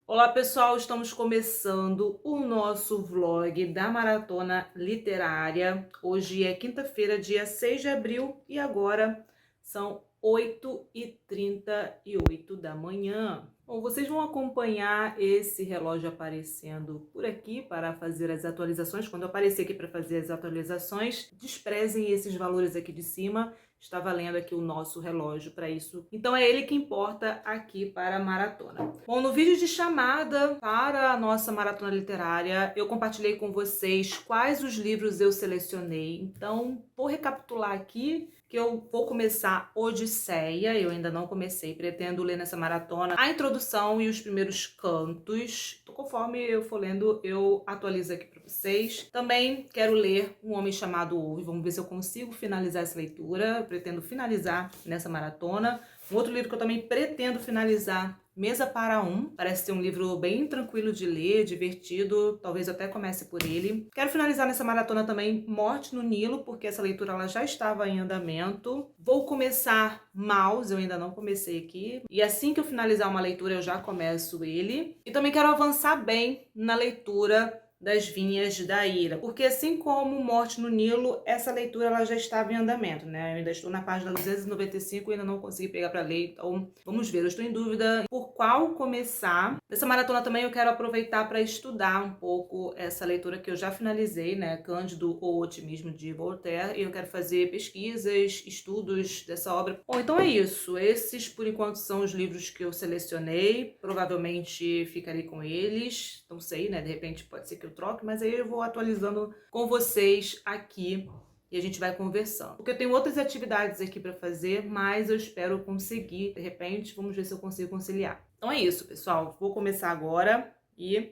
Olá pessoal, estamos começando o nosso vlog da Maratona Literária. Hoje é quinta-feira, dia 6 de abril e agora são 8h38 da manhã. Bom, vocês vão acompanhar esse relógio aparecendo por aqui para fazer as atualizações. Quando eu aparecer aqui para fazer as atualizações, desprezem esses valores aqui de cima. Está valendo aqui o nosso relógio para isso. Então é ele que importa aqui para a maratona. Bom, no vídeo de chamada para a nossa maratona literária, eu compartilhei com vocês quais os livros eu selecionei. Então, vou recapitular aqui que eu vou começar Odisseia, eu ainda não comecei, pretendo ler nessa maratona a introdução e os primeiros cantos. Conforme eu for lendo, eu atualizo aqui para vocês. Também quero ler Um Homem Chamado Ove, vamos ver se eu consigo finalizar essa leitura, eu pretendo finalizar nessa maratona. Um outro livro que eu também pretendo finalizar, Mesa para Um, parece ser um livro bem tranquilo de ler, divertido, talvez eu até comece por ele. Quero finalizar nessa maratona também Morte no Nilo, porque essa leitura ela já estava em andamento. Vou começar Maus, eu ainda não comecei aqui, e assim que eu finalizar uma leitura eu já começo ele. E também quero avançar bem na leitura das Vinhas da Ira, porque assim como Morte no Nilo, essa leitura ela já estava em andamento, né? Eu ainda estou na página 295 e ainda não consegui pegar para ler, então vamos ver. Eu estou em dúvida por qual começar. Nessa maratona também eu quero aproveitar para estudar um pouco essa leitura que eu já finalizei, né? Cândido ou Otimismo de Voltaire, e eu quero fazer pesquisas, estudos dessa obra. Bom, então é isso. Esses, por enquanto, são os livros que eu selecionei. Provavelmente ficarei com eles. Não sei, né? De repente pode ser que eu troque, mas aí eu vou atualizando com vocês aqui e a gente vai conversando. Porque eu tenho outras atividades aqui para fazer, mas eu espero conseguir, de repente, vamos ver se eu consigo conciliar. Então é isso, pessoal. Vou começar agora e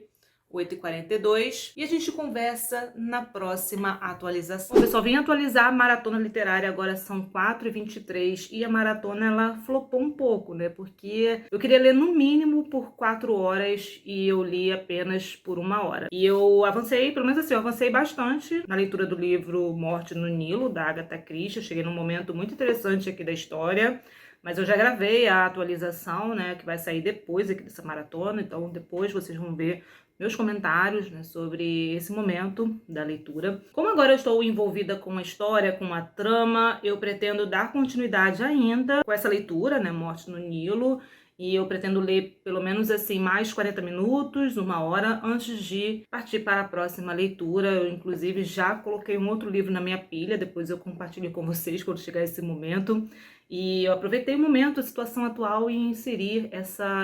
8h42 e a gente conversa na próxima atualização. Bom, pessoal, vim atualizar a maratona literária, agora são 4h23 e a maratona ela flopou um pouco, né? Porque eu queria ler no mínimo por 4 horas e eu li apenas por 1 hora. E eu avancei, pelo menos assim, eu avancei bastante na leitura do livro Morte no Nilo, da Agatha Christie. Eu cheguei num momento muito interessante aqui da história. Mas eu já gravei a atualização, né, que vai sair depois aqui dessa maratona, então depois vocês vão ver meus comentários, né, sobre esse momento da leitura. Como agora eu estou envolvida com a história, com a trama, eu pretendo dar continuidade ainda com essa leitura, né, Morte no Nilo, e eu pretendo ler pelo menos assim mais 40 minutos, 1 hora, antes de partir para a próxima leitura. Eu inclusive já coloquei um outro livro na minha pilha, depois eu compartilho com vocês quando chegar esse momento. E eu aproveitei o momento, a situação atual, e inseri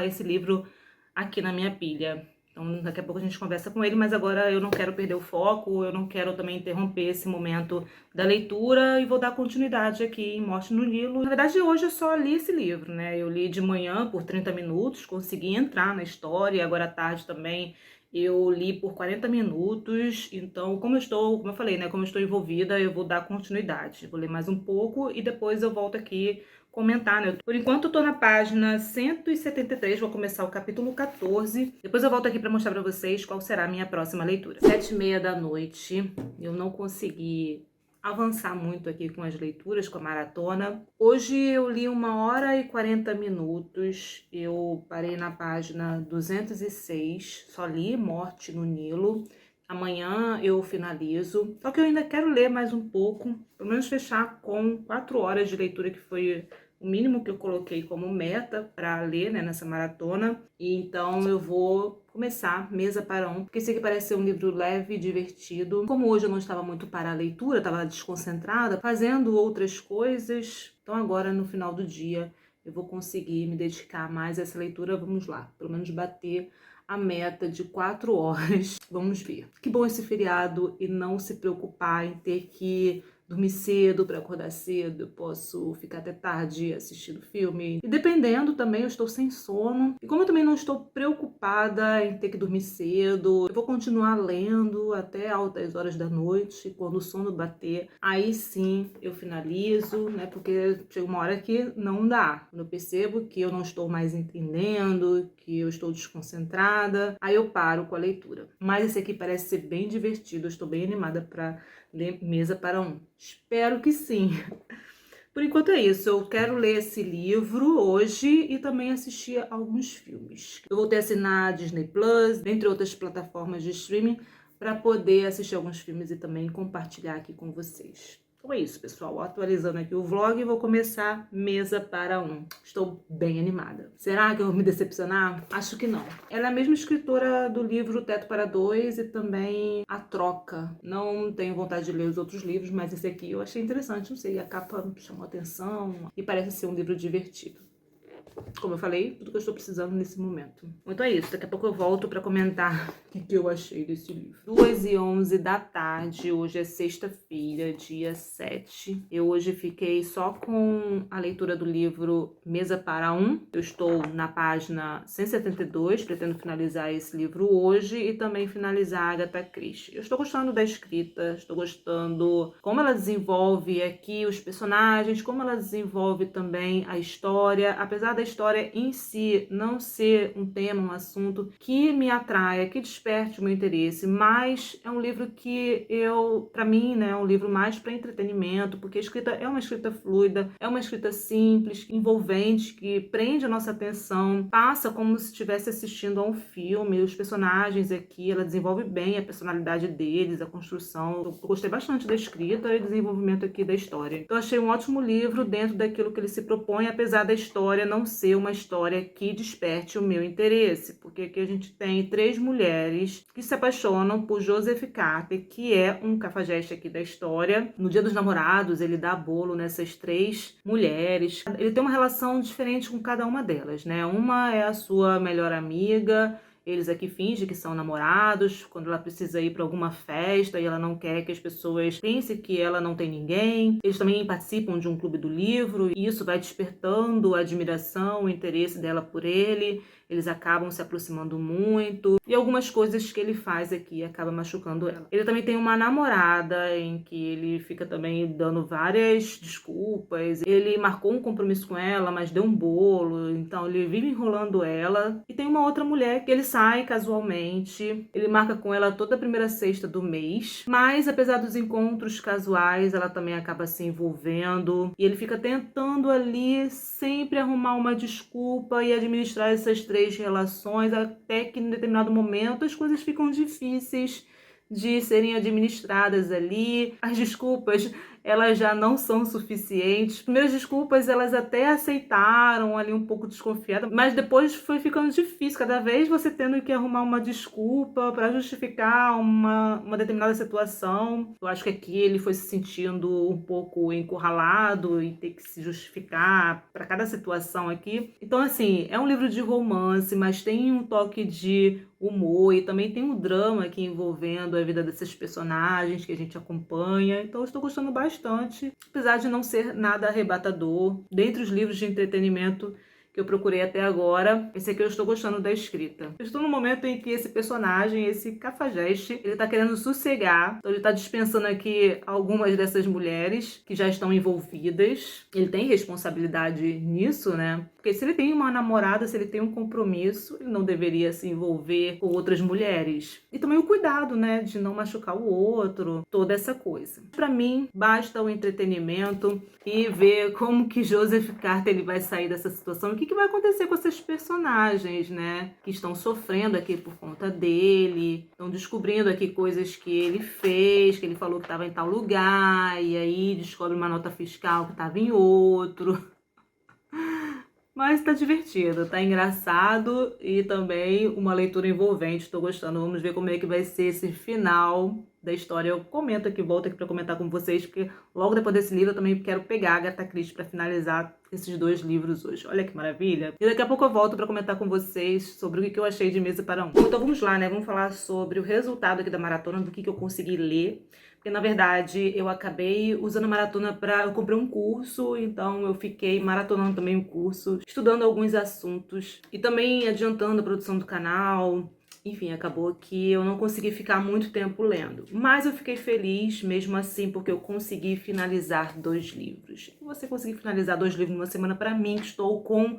esse livro aqui na minha pilha. Então daqui a pouco a gente conversa com ele, mas agora eu não quero perder o foco, eu não quero também interromper esse momento da leitura e vou dar continuidade aqui em Morte no Nilo. Na verdade, hoje eu só li esse livro, né? Eu li de manhã por 30 minutos, consegui entrar na história, e agora à tarde também eu li por 40 minutos, então como eu falei, né, como eu estou envolvida, eu vou dar continuidade. Vou ler mais um pouco e depois eu volto aqui comentar, né? Por enquanto eu tô na página 173, vou começar o capítulo 14. Depois eu volto aqui para mostrar para vocês qual será a minha próxima leitura. 7h30 da noite, eu não consegui avançar muito aqui com as leituras, com a maratona. Hoje eu li 1h40 minutos, eu parei na página 206, só li Morte no Nilo. Amanhã eu finalizo, só que eu ainda quero ler mais um pouco, pelo menos fechar com 4 horas de leitura, que foi o mínimo que eu coloquei como meta para ler, né, nessa maratona. E então eu vou começar Mesa para Um, porque esse aqui parece ser um livro leve e divertido. Como hoje eu não estava muito para a leitura, estava desconcentrada, fazendo outras coisas, então agora no final do dia eu vou conseguir me dedicar mais a essa leitura. Vamos lá, pelo menos bater a meta de 4 horas. Vamos ver. Que bom esse feriado e não se preocupar em ter que dormir cedo para acordar cedo. Eu posso ficar até tarde assistindo filme. E dependendo também, eu estou sem sono. E como eu também não estou preocupada em ter que dormir cedo, eu vou continuar lendo até altas horas da noite. Quando o sono bater, aí sim eu finalizo, né? Porque chega uma hora que não dá. Quando eu percebo que eu não estou mais entendendo, que eu estou desconcentrada, aí eu paro com a leitura. Mas esse aqui parece ser bem divertido, eu estou bem animada para ler Mesa para Um. Espero que sim. Por enquanto é isso, eu quero ler esse livro hoje e também assistir alguns filmes. Eu voltei a assinar a Disney Plus, dentre outras plataformas de streaming, para poder assistir alguns filmes e também compartilhar aqui com vocês. Então é isso, pessoal. Atualizando aqui o vlog, vou começar Mesa para Um. Estou bem animada. Será que eu vou me decepcionar? Acho que não. Ela é a mesma escritora do livro Teto para Dois e também A Troca. Não tenho vontade de ler os outros livros, mas esse aqui eu achei interessante. Não sei, a capa chamou atenção e parece ser um livro divertido. Como eu falei, tudo que eu estou precisando nesse momento. Então é isso, daqui a pouco eu volto para comentar o que eu achei desse livro. 2h11 da tarde, hoje é sexta-feira, dia 7. Eu hoje fiquei só com a leitura do livro Mesa para Um. Eu estou na página 172, pretendo finalizar esse livro hoje e também finalizar a Agatha Christie. Eu estou gostando da escrita, estou gostando como ela desenvolve aqui os personagens, como ela desenvolve também a história, apesar da história em si não ser um tema, um assunto que me atraia, que desperte o meu interesse, mas é um livro que para mim, né, é um livro mais para entretenimento, porque a escrita é uma escrita fluida, é uma escrita simples, envolvente, que prende a nossa atenção, passa como se estivesse assistindo a um filme, os personagens aqui, ela desenvolve bem a personalidade deles, a construção. Eu gostei bastante da escrita e desenvolvimento aqui da história. Então achei um ótimo livro dentro daquilo que ele se propõe, apesar da história não ser uma história que desperte o meu interesse, porque aqui a gente tem 3 mulheres que se apaixonam por Joseph Carter, que é um cafajeste aqui da história. No Dia dos Namorados, ele dá bolo nessas 3 mulheres. Ele tem uma relação diferente com cada uma delas, né? Uma é a sua melhor amiga, eles aqui fingem que são namorados, quando ela precisa ir para alguma festa e ela não quer que as pessoas pensem que ela não tem ninguém. Eles também participam de um clube do livro e isso vai despertando a admiração, o interesse dela por ele. Eles acabam se aproximando muito e algumas coisas que ele faz aqui acabam machucando ela. Ele também tem uma namorada em que ele fica também dando várias desculpas. Ele marcou um compromisso com ela, mas deu um bolo, então ele vive enrolando ela. E tem uma outra mulher que ele sai casualmente, ele marca com ela toda a primeira sexta do mês, mas apesar dos encontros casuais, ela também acaba se envolvendo e ele fica tentando ali sempre arrumar uma desculpa e administrar essas 3 relações, até que em determinado momento as coisas ficam difíceis de serem administradas ali. As desculpas, elas já não são suficientes. As primeiras desculpas, elas até aceitaram ali um pouco desconfiada, mas depois foi ficando difícil, cada vez você tendo que arrumar uma desculpa para justificar uma determinada situação. Eu acho que aqui ele foi se sentindo um pouco encurralado e ter que se justificar para cada situação aqui. Então, assim, é um livro de romance, mas tem um toque de humor e também tem um drama aqui envolvendo a vida desses personagens que a gente acompanha. Então eu estou gostando bastante, apesar de não ser nada arrebatador. Dentre os livros de entretenimento que eu procurei até agora, esse aqui eu estou gostando da escrita. Eu estou no momento em que esse personagem, esse cafajeste, ele tá querendo sossegar, então ele tá dispensando aqui algumas dessas mulheres que já estão envolvidas. Ele tem responsabilidade nisso, né? Porque se ele tem uma namorada, se ele tem um compromisso, ele não deveria se envolver com outras mulheres. E também o cuidado, né, de não machucar o outro, toda essa coisa. Pra mim, basta o entretenimento e ver como que Joseph Carter ele vai sair dessa situação, o que vai acontecer com esses personagens, né, que estão sofrendo aqui por conta dele, estão descobrindo aqui coisas que ele fez, que ele falou que estava em tal lugar, e aí descobre uma nota fiscal que estava em outro. Mas tá divertido, tá engraçado e também uma leitura envolvente, tô gostando. Vamos ver como é que vai ser esse final da história. Eu comento aqui, volto aqui pra comentar com vocês, porque logo depois desse livro eu também quero pegar a Agatha Christie pra finalizar esses 2 livros hoje. Olha que maravilha. E daqui a pouco eu volto pra comentar com vocês sobre o que eu achei de Mesa para Um. Então vamos lá, né? Vamos falar sobre o resultado aqui da maratona, do que eu consegui ler. Porque, na verdade, eu acabei usando a maratona eu comprei um curso, então eu fiquei maratonando também o curso, estudando alguns assuntos e também adiantando a produção do canal. Enfim, acabou que eu não consegui ficar muito tempo lendo. Mas eu fiquei feliz mesmo assim, porque eu consegui finalizar 2 livros. E você conseguir finalizar 2 livros numa semana, para mim, que estou com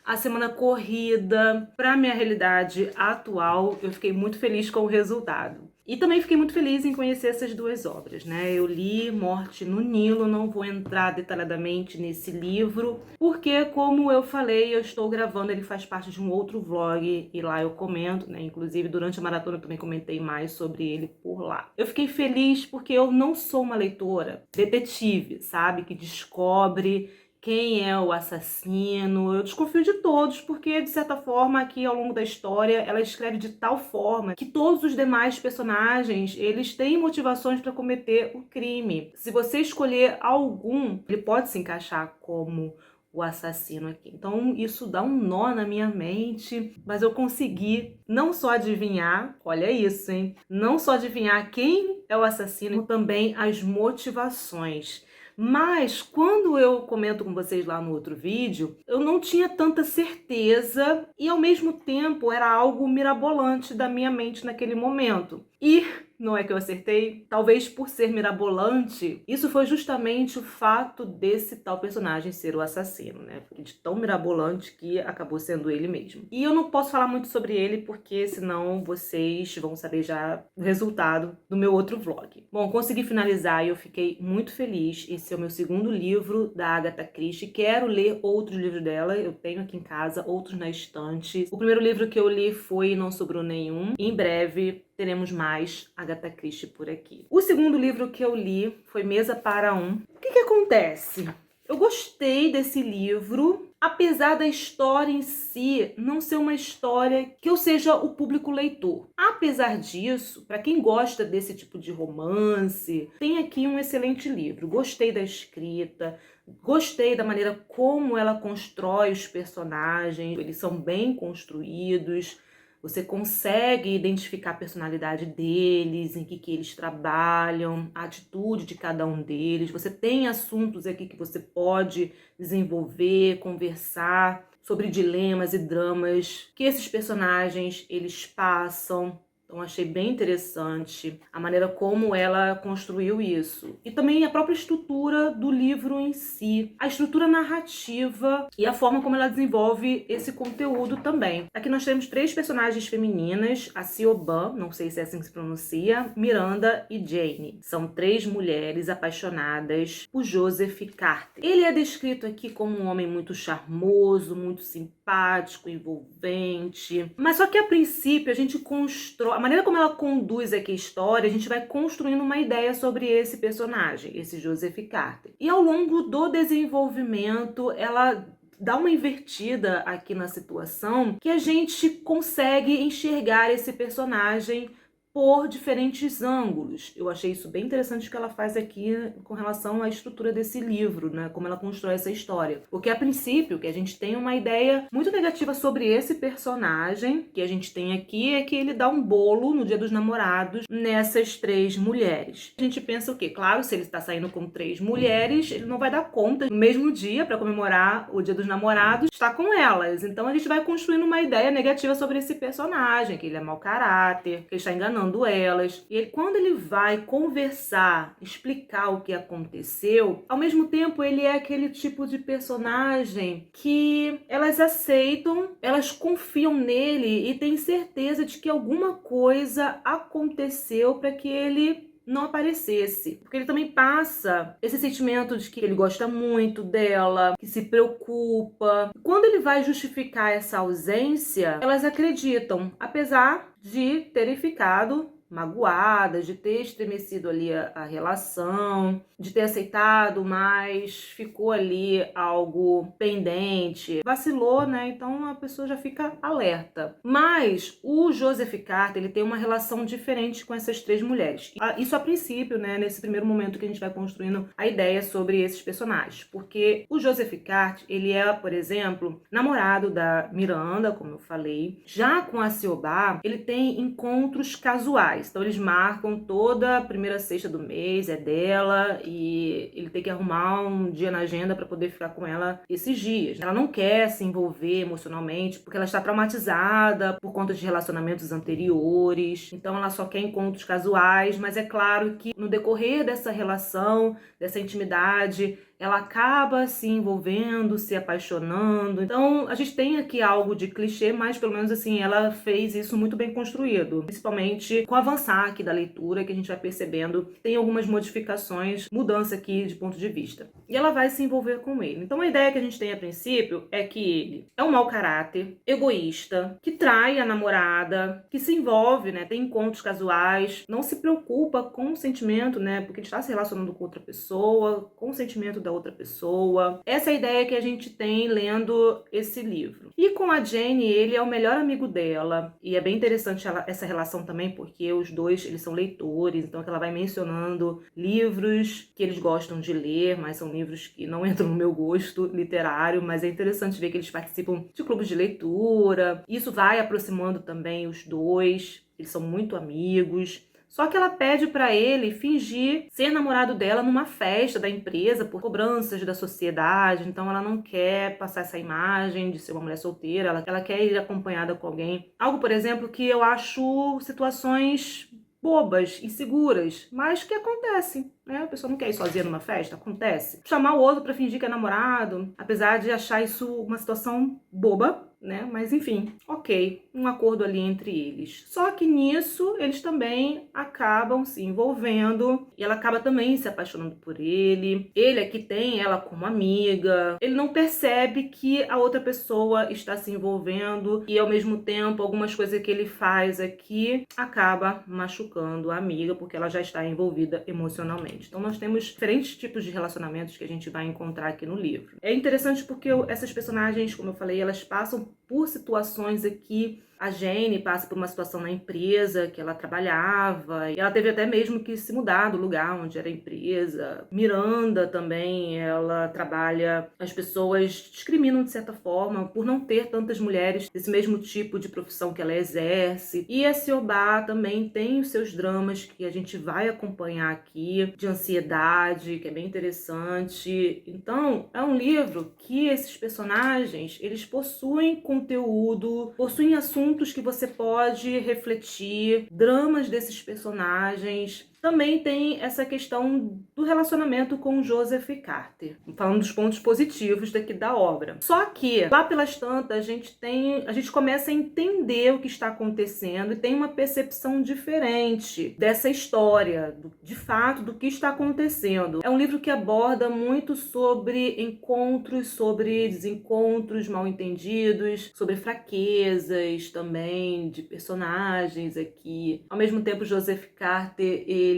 a semana corrida, para minha realidade atual, eu fiquei muito feliz com o resultado. E também fiquei muito feliz em conhecer essas duas obras, né? Eu li Morte no Nilo, não vou entrar detalhadamente nesse livro, porque, como eu falei, eu estou gravando, ele faz parte de um outro vlog e lá eu comento, né? Inclusive, durante a maratona eu também comentei mais sobre ele por lá. Eu fiquei feliz porque eu não sou uma leitora detetive, sabe? Que descobre quem é o assassino. Eu desconfio de todos, porque, de certa forma, aqui ao longo da história, ela escreve de tal forma que todos os demais personagens, eles têm motivações para cometer o crime. Se você escolher algum, ele pode se encaixar como o assassino aqui. Então isso dá um nó na minha mente, mas eu consegui não só adivinhar, olha isso, hein? Não só adivinhar quem é o assassino, como também as motivações. Mas quando eu comento com vocês lá no outro vídeo, eu não tinha tanta certeza e ao mesmo tempo era algo mirabolante da minha mente naquele momento. E não é que eu acertei? Talvez por ser mirabolante, isso foi justamente o fato desse tal personagem ser o assassino, né? De tão mirabolante que acabou sendo ele mesmo. E eu não posso falar muito sobre ele porque senão vocês vão saber já o resultado do meu outro vlog. Bom, consegui finalizar e eu fiquei muito feliz. Esse é o meu segundo livro da Agatha Christie. Quero ler outros livros dela, eu tenho aqui em casa, outros na estante. O primeiro livro que eu li foi Não Sobrou Nenhum. Em breve teremos mais Agatha Christie por aqui. O segundo livro que eu li foi Mesa para Um. O que acontece? Eu gostei desse livro, apesar da história em si não ser uma história que eu seja o público leitor. Apesar disso, para quem gosta desse tipo de romance, tem aqui um excelente livro. Gostei da escrita, gostei da maneira como ela constrói os personagens, eles são bem construídos. Você consegue identificar a personalidade deles, em que eles trabalham, a atitude de cada um deles. Você tem assuntos aqui que você pode desenvolver, conversar sobre dilemas e dramas que esses personagens eles passam. Então achei bem interessante a maneira como ela construiu isso. E também a própria estrutura do livro em si. A estrutura narrativa e a forma como ela desenvolve esse conteúdo também. Aqui nós temos 3 personagens femininas, a Siobhan, não sei se é assim que se pronuncia, Miranda e Jane. São 3 mulheres apaixonadas por Joseph Carter. Ele é descrito aqui como um homem muito charmoso, muito simpático, envolvente. Mas só que a princípio a gente constrói a maneira como ela conduz aqui a história, a gente vai construindo uma ideia sobre esse personagem, esse Joseph Carter. E ao longo do desenvolvimento, ela dá uma invertida aqui na situação que a gente consegue enxergar esse personagem por diferentes ângulos. Eu achei isso bem interessante que ela faz aqui com relação à estrutura desse livro, né? Como ela constrói essa história. Porque a princípio, que a gente tem uma ideia muito negativa sobre esse personagem, que a gente tem aqui, é que ele dá um bolo no Dia dos Namorados nessas 3 mulheres. A gente pensa o quê? Claro, se ele está saindo com 3 mulheres, ele não vai dar conta no mesmo dia, para comemorar o Dia dos Namorados, estar com elas. Então a gente vai construindo uma ideia negativa sobre esse personagem, que ele é mau caráter, que ele está enganando elas. E ele, quando ele vai conversar, explicar o que aconteceu, ao mesmo tempo ele é aquele tipo de personagem que elas aceitam, elas confiam nele e têm certeza de que alguma coisa aconteceu para que ele não aparecesse. Porque ele também passa esse sentimento de que ele gosta muito dela, que se preocupa. Quando ele vai justificar essa ausência, elas acreditam, apesar de terem ficado magoadas, de ter estremecido ali a relação, de ter aceitado, mas ficou ali algo pendente, vacilou, né? Então a pessoa já fica alerta. Mas o Joseph Carter, ele tem uma relação diferente com essas 3 mulheres. Isso a princípio, né? Nesse primeiro momento que a gente vai construindo a ideia sobre esses personagens. Porque o Joseph Carter, ele é, por exemplo, namorado da Miranda, como eu falei. Já com a Siobhan, ele tem encontros casuais. Então eles marcam toda a primeira sexta do mês, é dela, e ele tem que arrumar um dia na agenda para poder ficar com ela esses dias. Ela não quer se envolver emocionalmente porque ela está traumatizada por conta de relacionamentos anteriores. Então ela só quer encontros casuais, mas é claro que no decorrer dessa relação, dessa intimidade, ela acaba se envolvendo, se apaixonando. Então, a gente tem aqui algo de clichê, mas pelo menos assim, ela fez isso muito bem construído. Principalmente com o avançar aqui da leitura, que a gente vai percebendo que tem algumas modificações, mudança aqui de ponto de vista. E ela vai se envolver com ele. Então, a ideia que a gente tem a princípio é que ele é um mau caráter, egoísta, que trai a namorada, que se envolve, né, tem encontros casuais, não se preocupa com o sentimento, né, porque ele está se relacionando com outra pessoa, com o sentimento da outra pessoa. Essa é a ideia que a gente tem lendo esse livro. E com a Jane, ele é o melhor amigo dela, e é bem interessante essa relação também, porque os dois, eles são leitores, então ela vai mencionando livros que eles gostam de ler, mas são livros que não entram no meu gosto literário, mas é interessante ver que eles participam de clubes de leitura. Isso vai aproximando também os dois, eles são muito amigos. Só que ela pede pra ele fingir ser namorado dela numa festa da empresa por cobranças da sociedade. Então ela não quer passar essa imagem de ser uma mulher solteira, ela quer ir acompanhada com alguém. Algo, por exemplo, que eu acho situações bobas, inseguras, mas que acontecem, né? A pessoa não quer ir sozinha numa festa, acontece. Chamar o outro pra fingir que é namorado, apesar de achar isso uma situação boba, né? Mas enfim, ok, um acordo ali entre eles. Só que nisso eles também acabam se envolvendo e ela acaba também se apaixonando por ele. Ele é que tem ela como amiga. Ele não percebe que a outra pessoa está se envolvendo e ao mesmo tempo algumas coisas que ele faz aqui acaba machucando a amiga porque ela já está envolvida emocionalmente. Então nós temos diferentes tipos de relacionamentos que a gente vai encontrar aqui no livro. É interessante porque essas personagens, como eu falei, elas passam por situações aqui. A Jane passa por uma situação na empresa que ela trabalhava e ela teve até mesmo que se mudar do lugar onde era a empresa. Miranda também, ela trabalha, as pessoas discriminam de certa forma por não ter tantas mulheres desse mesmo tipo de profissão que ela exerce. E a Siobá também tem os seus dramas que a gente vai acompanhar aqui, de ansiedade, que é bem interessante. Então, é um livro que esses personagens, eles possuem conteúdo, possuem assuntos que você pode refletir, dramas desses personagens. Também tem essa questão do relacionamento com Joseph Carter, falando dos pontos positivos daqui da obra. Só que lá pelas tantas a gente começa a entender o que está acontecendo e tem uma percepção diferente dessa história, de fato, do que está acontecendo. É um livro que aborda muito sobre encontros, sobre desencontros mal entendidos, sobre fraquezas também de personagens aqui. Ao mesmo tempo, Joseph Carter, ele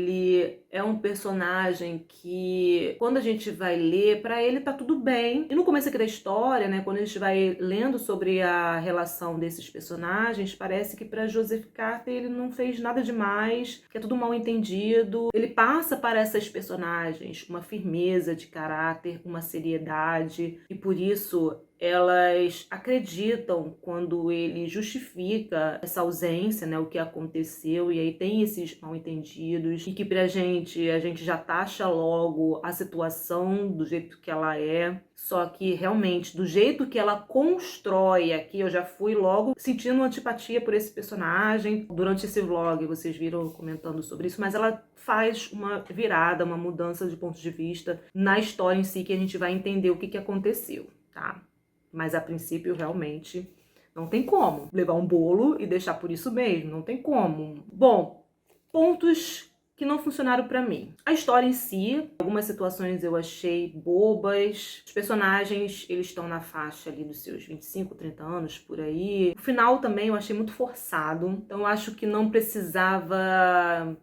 é um personagem que, quando a gente vai ler, pra ele tá tudo bem. E no começo aqui da história, né, quando a gente vai lendo sobre a relação desses personagens, parece que pra Joseph Carter ele não fez nada demais, que é tudo mal entendido. Ele passa para essas personagens uma firmeza de caráter, uma seriedade, e por isso elas acreditam quando ele justifica essa ausência, né, o que aconteceu, e aí tem esses mal-entendidos, e que pra gente, a gente já taxa logo a situação do jeito que ela é, só que realmente, do jeito que ela constrói aqui, eu já fui logo sentindo antipatia por esse personagem. Durante esse vlog, vocês viram comentando sobre isso, mas ela faz uma virada, uma mudança de ponto de vista na história em si, que a gente vai entender o que aconteceu, tá? Mas a princípio, realmente, não tem como levar um bolo e deixar por isso mesmo. Não tem como. Bom, pontos que não funcionaram pra mim. A história em si, algumas situações eu achei bobas. Os personagens, eles estão na faixa ali dos seus 25, 30 anos, por aí. O final também eu achei muito forçado. Então eu acho que não precisava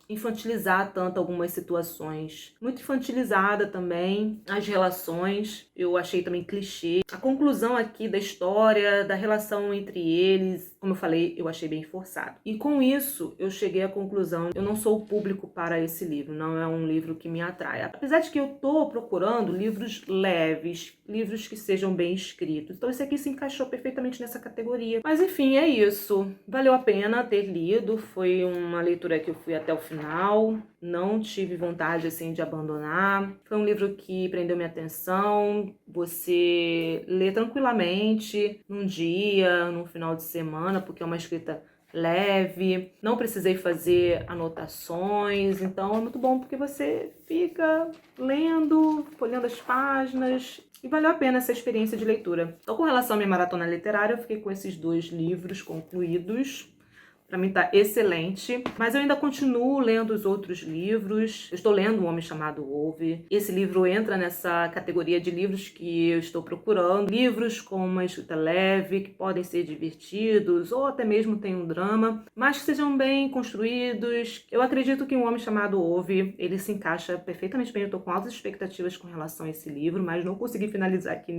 infantilizar tanto algumas situações. Muito infantilizada também as relações, eu achei também clichê. A conclusão aqui da história, da relação entre eles, como eu falei, eu achei bem forçado. E com isso, eu cheguei à conclusão, eu não sou o público para esse livro, não é um livro que me atrai. Apesar de que eu tô procurando livros leves, livros que sejam bem escritos. Então esse aqui se encaixou perfeitamente nessa categoria. Mas enfim, é isso. Valeu a pena ter lido, foi uma leitura que eu fui até o final, não tive vontade assim de abandonar. Foi um livro que prendeu minha atenção, você lê tranquilamente num dia, num final de semana, porque é uma escrita leve, não precisei fazer anotações, então é muito bom porque você fica lendo, folheando as páginas e valeu a pena essa experiência de leitura. Então, com relação à minha maratona literária, eu fiquei com esses 2 livros concluídos. Para mim tá excelente, mas eu ainda continuo lendo os outros livros. Eu estou lendo Um Homem Chamado Ove. Esse livro entra nessa categoria de livros que eu estou procurando. Livros com uma escrita leve, que podem ser divertidos ou até mesmo tem um drama, mas que sejam bem construídos. Eu acredito que Um Homem Chamado Ove, ele se encaixa perfeitamente bem. Eu estou com altas expectativas com relação a esse livro, mas não consegui finalizar aqui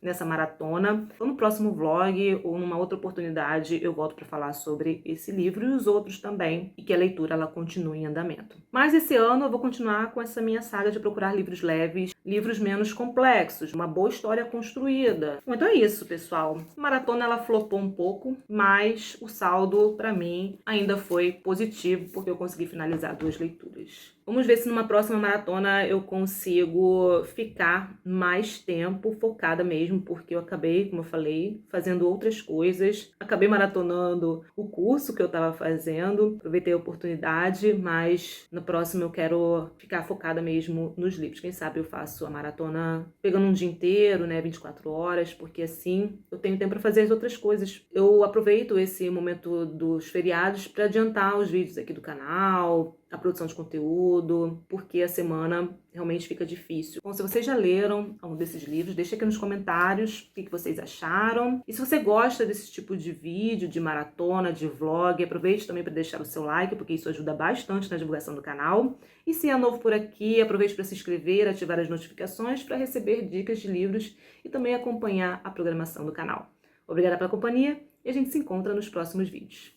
nessa maratona. Então, no próximo vlog ou numa outra oportunidade eu volto para falar sobre esse livro e os outros também, e que a leitura ela continue em andamento. Mas esse ano eu vou continuar com essa minha saga de procurar livros leves, livros menos complexos, uma boa história construída. Bom, então é isso, pessoal. A maratona ela flopou um pouco, mas o saldo para mim ainda foi positivo, porque eu consegui finalizar 2 leituras. Vamos ver se numa próxima maratona eu consigo ficar mais tempo focada mesmo, porque eu acabei, como eu falei, fazendo outras coisas. Acabei maratonando o curso que eu estava fazendo, aproveitei a oportunidade, mas no próximo eu quero ficar focada mesmo nos livros. Quem sabe eu faço a maratona pegando um dia inteiro, né, 24 horas, porque assim eu tenho tempo para fazer as outras coisas. Eu aproveito esse momento dos feriados para adiantar os vídeos aqui do canal, a produção de conteúdo, porque a semana realmente fica difícil. Bom, se vocês já leram algum desses livros, deixa aqui nos comentários o que vocês acharam. E se você gosta desse tipo de vídeo, de maratona, de vlog, aproveite também para deixar o seu like, porque isso ajuda bastante na divulgação do canal. E se é novo por aqui, aproveite para se inscrever, ativar as notificações para receber dicas de livros e também acompanhar a programação do canal. Obrigada pela companhia e a gente se encontra nos próximos vídeos.